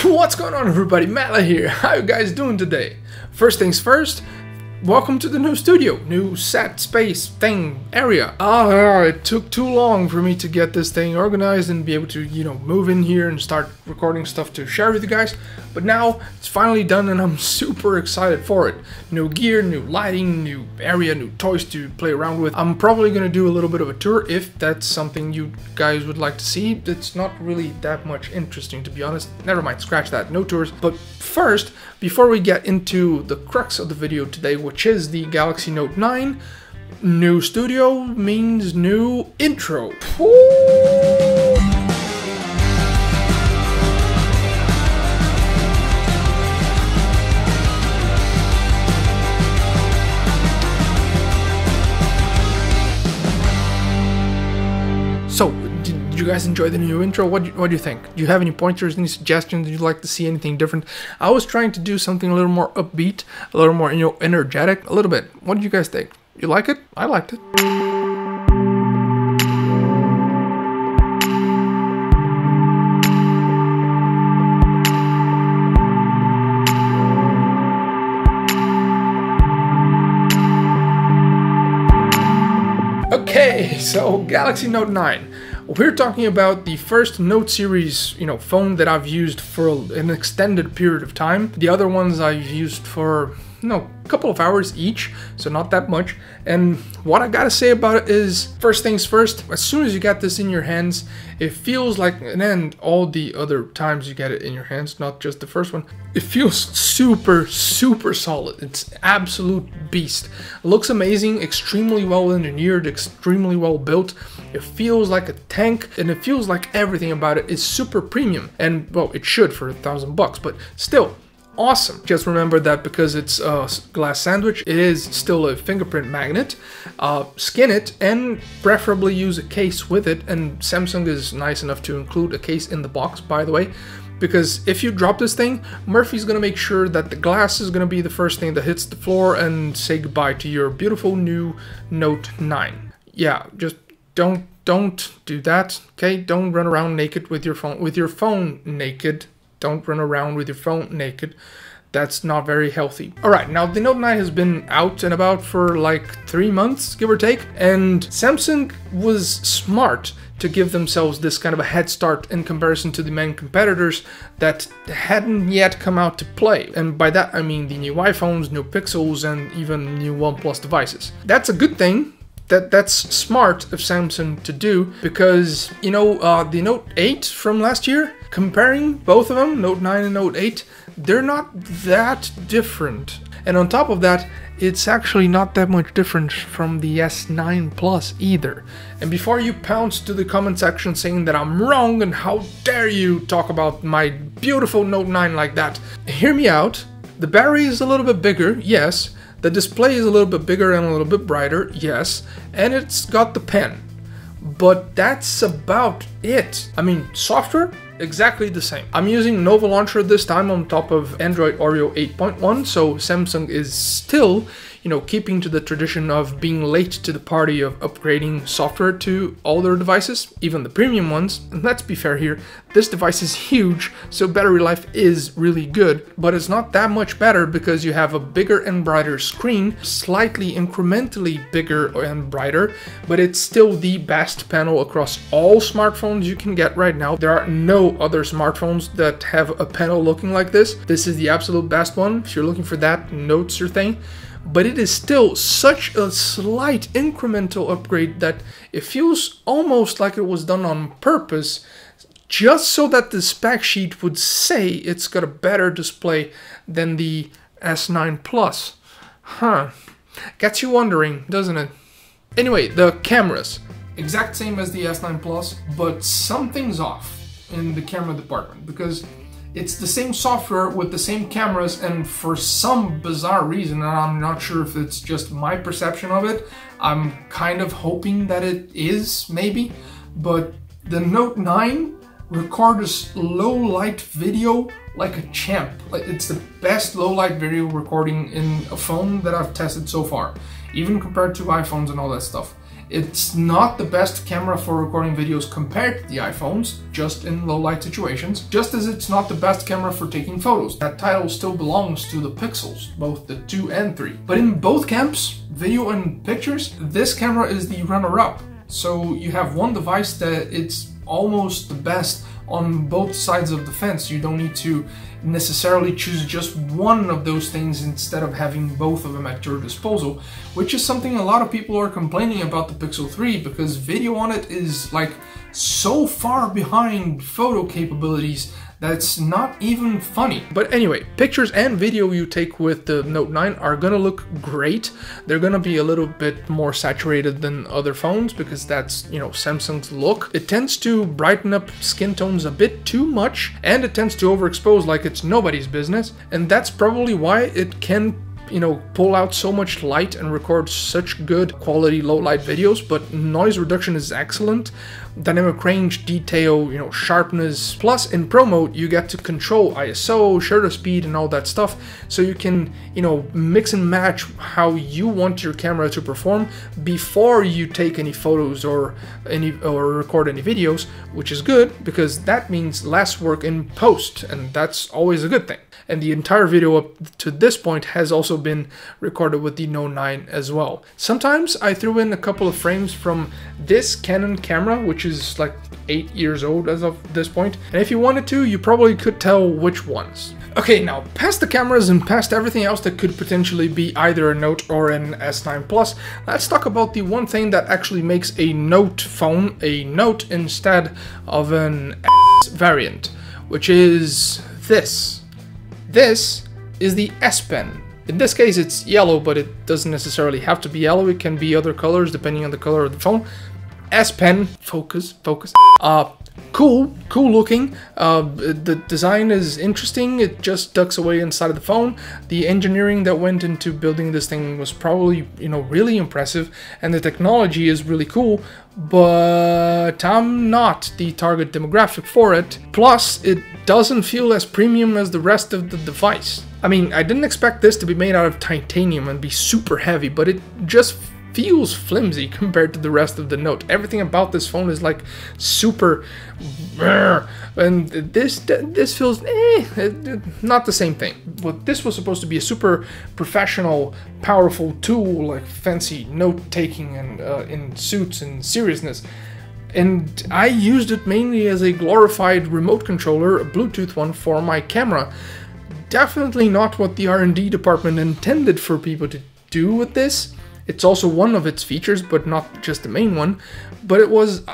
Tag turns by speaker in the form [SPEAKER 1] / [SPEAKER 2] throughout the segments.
[SPEAKER 1] What's going on, everybody? Mala here. How you guys doing today? First things first, welcome to the new studio, new set, space, thing, area. It took too long for me to get this thing organized and be able to, move in here and start recording stuff to share with you guys. But now it's finally done and I'm super excited for it. New gear, new lighting, new area, new toys to play around with. I'm probably gonna do a little bit of a tour if that's something you guys would like to see. It's not really that much interesting, to be honest. Never mind, scratch that, no tours. But first, before we get into the crux of the video today, which is the Galaxy Note 9, new studio means new intro. So, did you guys enjoy the new intro? What do you think? Do you have any pointers, any suggestions? Would you like to see anything different? I was trying to do something a little more upbeat, a little more, energetic, a little bit. What did you guys think? You like it? I liked it. Okay, so Galaxy Note 9. We're talking about the first Note series, phone that I've used for an extended period of time. The other ones I've used for, a couple of hours each, so not that much. And what I gotta say about it is, first things first, as soon as you get this in your hands, it feels like, and all the other times you get it in your hands, not just the first one, it feels super, super solid. It's absolute beast. It looks amazing, extremely well engineered, extremely well built. It feels like a tank, and it feels like everything about it is super premium. And, well, it should for $1,000, but still, awesome. Just remember that because it's a glass sandwich, it is still a fingerprint magnet. Skin it and preferably use a case with it, and Samsung is nice enough to include a case in the box, by the way, because if you drop this thing, Murphy's gonna make sure that the glass is gonna be the first thing that hits the floor and say goodbye to your beautiful new Note 9. Yeah, just don't do that, okay? Don't run around naked with your phone naked. Don't run around with your phone naked. That's not very healthy. Alright, now the Note 9 has been out and about for like 3 months, give or take, and Samsung was smart to give themselves this kind of a head start in comparison to the main competitors that hadn't yet come out to play. And by that I mean the new iPhones, new Pixels, and even new OnePlus devices. That's a good thing. That's smart of Samsung to do, because, the Note 8 from last year, comparing both of them, Note 9 and Note 8, they're not that different. And on top of that, it's actually not that much different from the S9 Plus either. And before you pounce to the comment section saying that I'm wrong and how dare you talk about my beautiful Note 9 like that, hear me out. The battery is a little bit bigger, yes. The display is a little bit bigger and a little bit brighter, yes, and it's got the pen. But that's about it. I mean, software, exactly the same. I'm using Nova Launcher this time on top of Android Oreo 8.1, so Samsung is still, keeping to the tradition of being late to the party of upgrading software to all their devices, even the premium ones. And let's be fair here, this device is huge, so battery life is really good, but it's not that much better because you have a bigger and brighter screen, slightly incrementally bigger and brighter, but it's still the best panel across all smartphones you can get right now. There are no other smartphones that have a panel looking like this. This is the absolute best one. If you're looking for that, Note's your thing. But it is still such a slight incremental upgrade that it feels almost like it was done on purpose, just so that the spec sheet would say it's got a better display than the S9 Plus. Gets you wondering, doesn't it? Anyway, the cameras. Exact same as the S9 Plus, but something's off in the camera department, because it's the same software with the same cameras, and for some bizarre reason, and I'm not sure if it's just my perception of it, I'm kind of hoping that it is, maybe, but the Note 9 records low light video like a champ. Like, it's the best low light video recording in a phone that I've tested so far, even compared to iPhones and all that stuff. It's not the best camera for recording videos compared to the iPhones, just in low light situations, just as it's not the best camera for taking photos. That title still belongs to the Pixels, both the 2 and 3. But in both camps, video and pictures, this camera is the runner-up. So you have one device that it's almost the best on both sides of the fence. You don't need to necessarily choose just one of those things instead of having both of them at your disposal, which is something a lot of people are complaining about the Pixel 3, because video on it is like so far behind photo capabilities that's not even funny. But anyway, pictures and video you take with the Note 9 are gonna look great. They're gonna be a little bit more saturated than other phones because that's, you know, Samsung's look. It tends to brighten up skin tones a bit too much, and it tends to overexpose like it's nobody's business. And that's probably why it can, you know, pull out so much light and record such good quality low light videos. But noise reduction is excellent. Dynamic range, detail, you know, sharpness. Plus in Pro mode you get to control ISO, shutter speed and all that stuff, so you can, you know, mix and match how you want your camera to perform before you take any photos or record any videos, which is good because that means less work in post, and that's always a good thing. And the entire video up to this point has also been recorded with the Note 9 as well. Sometimes I threw in a couple of frames from this Canon camera, which is like 8 years old as of this point. And if you wanted to, you probably could tell which ones. Okay, now past the cameras and past everything else that could potentially be either a Note or an S9 Plus, let's talk about the one thing that actually makes a Note phone a Note instead of an S variant, which is this. This is the S Pen. In this case it's yellow, but it doesn't necessarily have to be yellow. It can be other colors depending on the color of the phone. S Pen, focus. Cool looking. The design is interesting. It just ducks away inside of the phone. The engineering that went into building this thing was probably, you know, really impressive, and the technology is really cool, but I'm not the target demographic for it. Plus, it doesn't feel as premium as the rest of the device. I mean, I didn't expect this to be made out of titanium and be super heavy, but it just feels flimsy compared to the rest of the Note. Everything about this phone is like super, and this feels not the same thing. But this was supposed to be a super professional, powerful tool, like fancy note taking and in suits and seriousness. And I used it mainly as a glorified remote controller, a Bluetooth one, for my camera. Definitely not what the R&D department intended for people to do with this. It's also one of its features, but not just the main one. But it was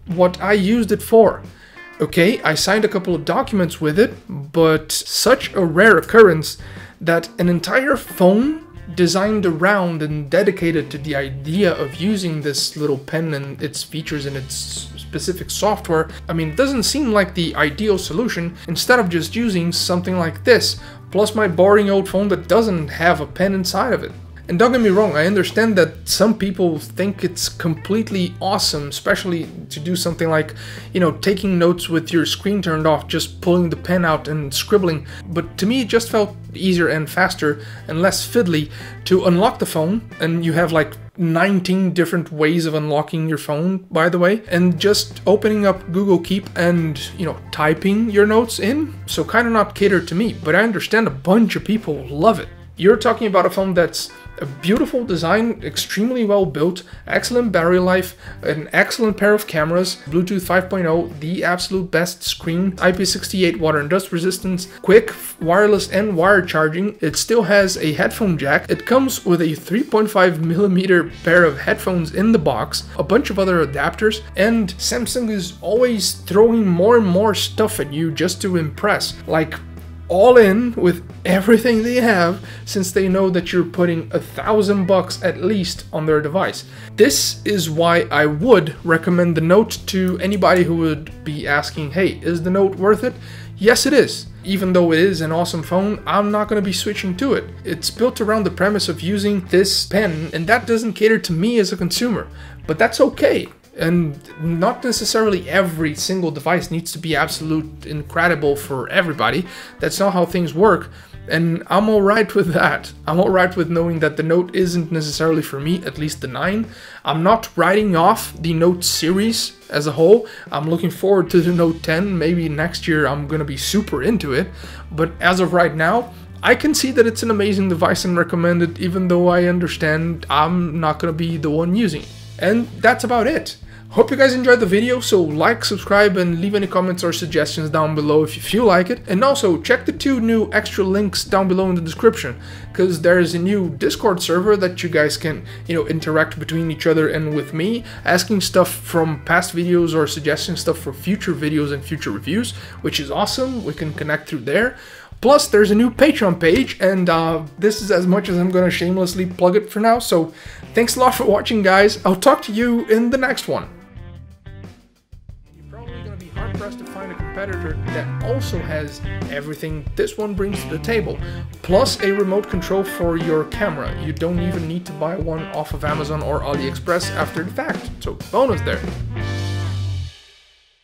[SPEAKER 1] what I used it for. Okay, I signed a couple of documents with it, but such a rare occurrence that an entire phone designed around and dedicated to the idea of using this little pen and its features and its specific software, I mean, it doesn't seem like the ideal solution instead of just using something like this, plus my boring old phone that doesn't have a pen inside of it. And don't get me wrong, I understand that some people think it's completely awesome, especially to do something like, you know, taking notes with your screen turned off, just pulling the pen out and scribbling. But to me, it just felt easier and faster and less fiddly to unlock the phone, and you have like 19 different ways of unlocking your phone, by the way, and just opening up Google Keep and, you know, typing your notes in. So kind of not catered to me, but I understand a bunch of people love it. You're talking about a phone that's a beautiful design, extremely well built, excellent battery life, an excellent pair of cameras, Bluetooth 5.0, the absolute best screen, IP68 water and dust resistance, quick wireless and wired charging. It still has a headphone jack. It comes with a 3.5mm pair of headphones in the box, a bunch of other adapters, and Samsung is always throwing more and more stuff at you just to impress, like all in with everything they have, since they know that you're putting $1,000 at least on their device. This is why I would recommend the Note to anybody who would be asking, hey, is the Note worth it? Yes, it is. Even though it is an awesome phone, I'm not going to be switching to it. It's built around the premise of using this pen, and that doesn't cater to me as a consumer. But that's okay. And not necessarily every single device needs to be absolute incredible for everybody. That's not how things work. And I'm alright with that. I'm alright with knowing that the Note isn't necessarily for me, at least the 9. I'm not writing off the Note series as a whole. I'm looking forward to the Note 10. Maybe next year I'm gonna be super into it. But as of right now, I can see that it's an amazing device and recommend it, even though I understand I'm not gonna be the one using it. And that's about it. Hope you guys enjoyed the video, so like, subscribe, and leave any comments or suggestions down below if you feel like it. And also, check the 2 new extra links down below in the description, because there's a new Discord server that you guys can, interact between each other and with me, asking stuff from past videos or suggesting stuff for future videos and future reviews, which is awesome. We can connect through there. Plus, there's a new Patreon page, and this is as much as I'm gonna shamelessly plug it for now, so thanks a lot for watching, guys. I'll talk to you in the next one. Pressed to find a competitor that also has everything this one brings to the table, plus a remote control for your camera. You don't even need to buy one off of Amazon or AliExpress after the fact, so bonus there.